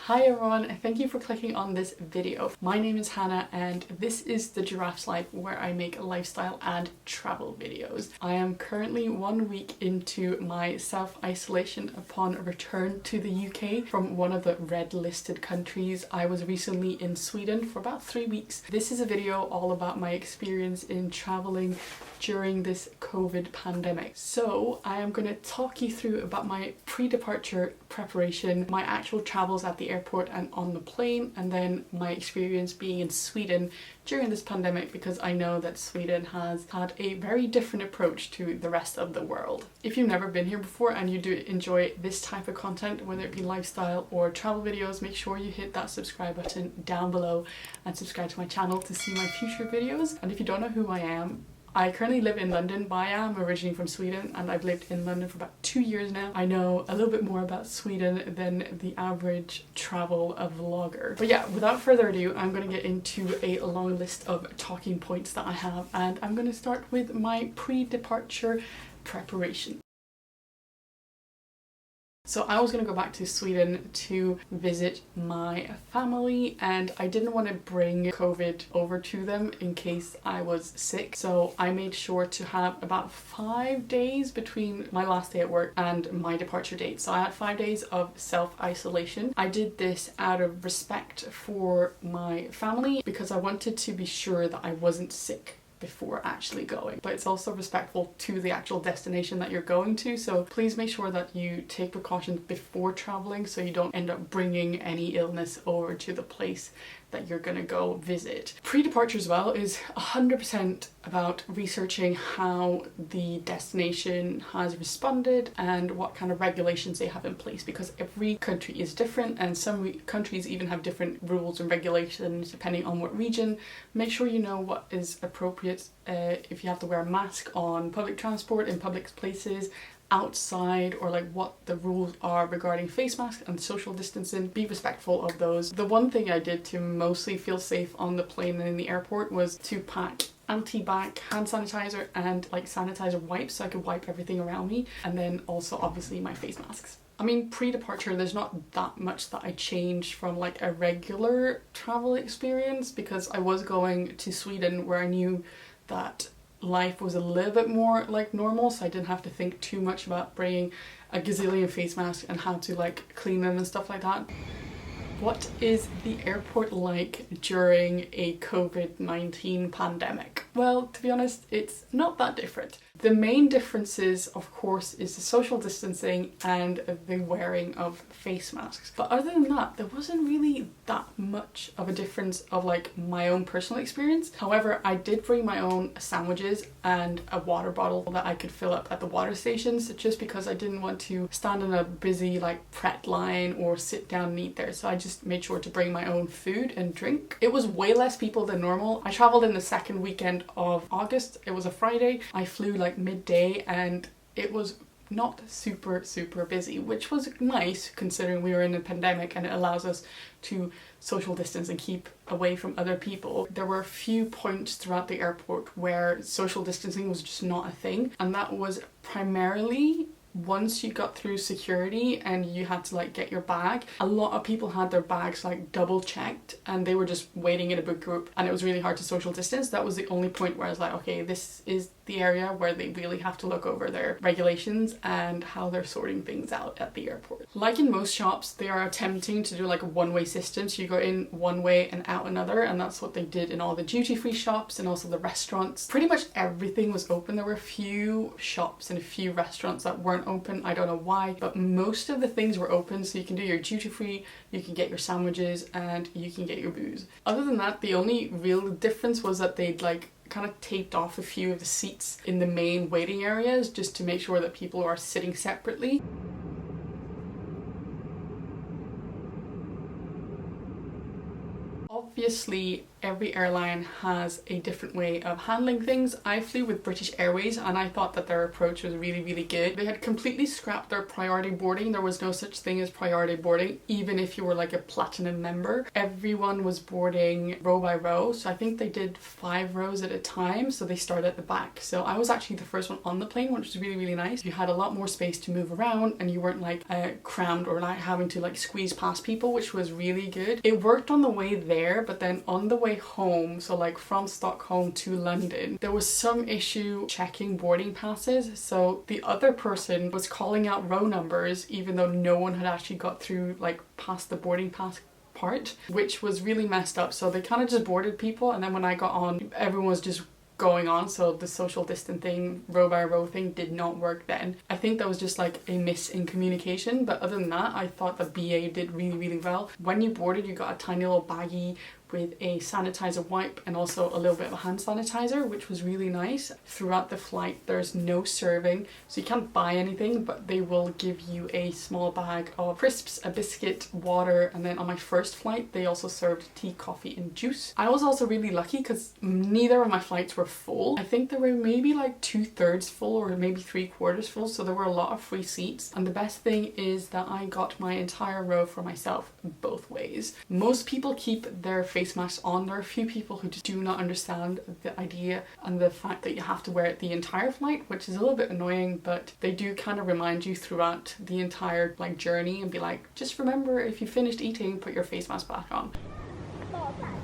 Hi everyone, thank you for clicking on this video. My name is Hannah and this is the Giraffe's Life, where I make lifestyle and travel videos. I am currently 1 week into my self-isolation upon return to the UK from one of the red listed countries. I was recently in Sweden for about 3 weeks. This is a video all about my experience in traveling during this COVID pandemic. So I am going to talk you through about my pre-departure preparation, my actual travels at the airport and on the plane, and then my experience being in Sweden during this pandemic, because I know that Sweden has had a very different approach to the rest of the world. If you've never been here before and you do enjoy this type of content, whether it be lifestyle or travel videos, make sure you hit that subscribe button down below and subscribe to my channel to see my future videos. And if you don't know who I am, I currently live in London, but I am originally from Sweden and I've lived in London for about 2 years now. I know a little bit more about Sweden than the average travel vlogger. But yeah, without further ado, I'm going to get into a long list of talking points that I have, and I'm going to start with my pre-departure preparation. So I was going to go back to Sweden to visit my family, and I didn't want to bring COVID over to them in case I was sick. So I made sure to have about 5 days between my last day at work and my departure date. So I had 5 days of self-isolation. I did this out of respect for my family because I wanted to be sure that I wasn't sick before actually going, but it's also respectful to the actual destination that you're going to. So please make sure that you take precautions before traveling so you don't end up bringing any illness over to the place that you're gonna go visit. Pre-departure as well is 100% about researching how the destination has responded and what kind of regulations they have in place, because every country is different and some countries even have different rules and regulations depending on what region. Make sure you know what is appropriate, if you have to wear a mask on public transport, in public places, outside, or like what the rules are regarding face masks and social distancing. Be respectful of those. The one thing I did to mostly feel safe on the plane and in the airport was to pack anti-bac hand sanitizer and like sanitizer wipes so I could wipe everything around me, and then also obviously my face masks. I mean, pre-departure, there's not that much that I changed from like a regular travel experience, because I was going to Sweden where I knew that life was a little bit more like normal, so I didn't have to think too much about bringing a gazillion face masks and how to like clean them and stuff like that. What is the airport like during a COVID-19 pandemic? Well, to be honest, it's not that different. The main differences, of course, is the social distancing and the wearing of face masks. But other than that, there wasn't really that much of a difference of like my own personal experience. However, I did bring my own sandwiches and a water bottle that I could fill up at the water stations, just because I didn't want to stand in a busy like Pret line or sit down and eat there. So I just made sure to bring my own food and drink. It was way less people than normal. I traveled in the second weekend of August. It was a Friday. I flew like midday and it was not super busy, which was nice considering we were in a pandemic and it allows us to social distance and keep away from other people. There were a few points throughout the airport where social distancing was just not a thing, and that was primarily once you got through security and you had to like get your bag. A lot of people had their bags like double checked and they were just waiting in a big group, and it was really hard to social distance. That was the only point where I was like, okay, this is the area where they really have to look over their regulations and how they're sorting things out at the airport. Like in most shops, they are attempting to do like a one-way system, so you go in one way and out another, and that's what they did in all the duty-free shops and also the restaurants. Pretty much everything was open. There were a few shops and a few restaurants that weren't open. I don't know why, but most of the things were open, so you can do your duty-free, you can get your sandwiches, and you can get your booze. Other than that, the only real difference was that they'd like kind of taped off a few of the seats in the main waiting areas just to make sure that people are sitting separately. Obviously, every airline has a different way of handling things. I flew with British Airways and I thought that their approach was really good. They had completely scrapped their priority boarding. There was no such thing as priority boarding, even if you were like a platinum member. Everyone was boarding row by row, so I think they did 5 rows at a time, so they started at the back. So I was actually the first one on the plane, which was really nice. You had a lot more space to move around and you weren't like crammed or like having to like squeeze past people, which was really good. It worked on the way there, but then on the way home, so like from Stockholm to London, there was some issue checking boarding passes. So the other person was calling out row numbers even though no one had actually got through like past the boarding pass part, which was really messed up. So they kind of just boarded people, and then when I got on, everyone was just going on, so the social distancing row by row thing did not work then. I think that was just like a miss in communication, but other than that I thought the BA did really well. When you boarded, you got a tiny little baggie with a sanitizer wipe and also a little bit of a hand sanitizer, which was really nice. Throughout the flight there's no serving, so you can't buy anything, but they will give you a small bag of crisps, a biscuit, water, and then on my first flight they also served tea, coffee and juice. I was also really lucky because neither of my flights were full. I think they were maybe like 2/3 full or maybe 3/4 full, so there were a lot of free seats. And the best thing is that I got my entire row for myself both ways. Most people keep their face masks on. There are a few people who just do not understand the idea and the fact that you have to wear it the entire flight, which is a little bit annoying, but they do kind of remind you throughout the entire like journey and be like, just remember, if you finished eating, put your face mask back on.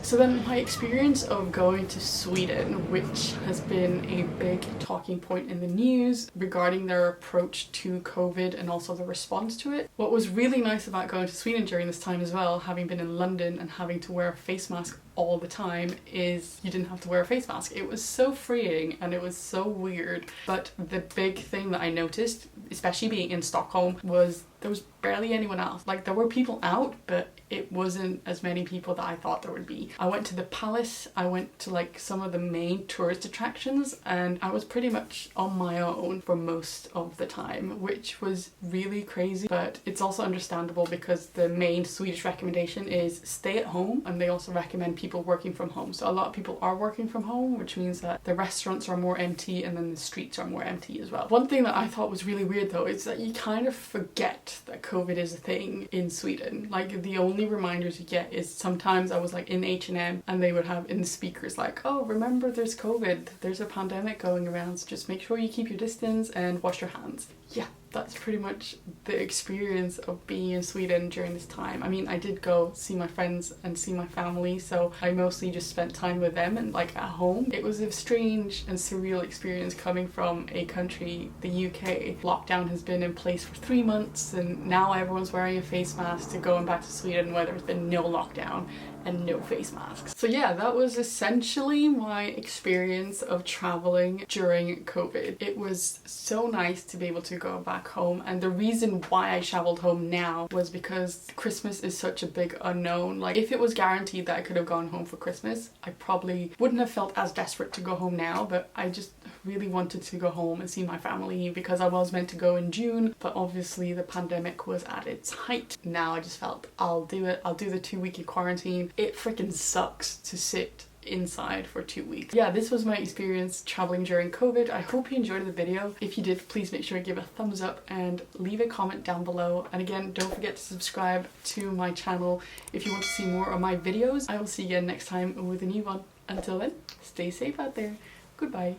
So then my experience of going to Sweden, which has been a big talking point in the news regarding their approach to COVID and also the response to it. What was really nice about going to Sweden during this time as well, having been in London and having to wear a face mask all the time, is you didn't have to wear a face mask. It was so freeing and it was so weird. But the big thing that I noticed, especially being in Stockholm, was there was barely anyone else. Like, there were people out, but it wasn't as many people that I thought there would be. I went to the palace, I went to like some of the main tourist attractions, and I was pretty much on my own for most of the time, which was really crazy. But it's also understandable because the main Swedish recommendation is stay at home, and they also recommend people working from home. So a lot of people are working from home, which means that the restaurants are more empty and then the streets are more empty as well. One thing that I thought was really weird though is that you kind of forget that COVID is a thing in Sweden. Like, the only reminders you get is sometimes I was like in H&M and they would have in the speakers like, oh, remember there's COVID, there's a pandemic going around, so just make sure you keep your distance and wash your hands. Yeah, that's pretty much the experience of being in Sweden during this time. I mean, I did go see my friends and see my family, so I mostly just spent time with them and like at home. It was a strange and surreal experience coming from a country, the UK. Lockdown has been in place for 3 months and now everyone's wearing a face mask, to going back to Sweden where there's been no lockdown and no face masks. So yeah, that was essentially my experience of traveling during COVID. It was so nice to be able to go back home, and the reason why I traveled home now was because Christmas is such a big unknown. Like, if it was guaranteed that I could have gone home for Christmas, I probably wouldn't have felt as desperate to go home now, but I just really wanted to go home and see my family because I was meant to go in June, but obviously the pandemic was at its height. Now I just felt I'll do it. I'll do the 2-week quarantine. It freaking sucks to sit inside for 2 weeks. Yeah, this was my experience traveling during COVID. I hope you enjoyed the video. If you did, please make sure to give a thumbs up and leave a comment down below. And again, don't forget to subscribe to my channel if you want to see more of my videos. I will see you again next time with a new one. Until then, stay safe out there. Goodbye.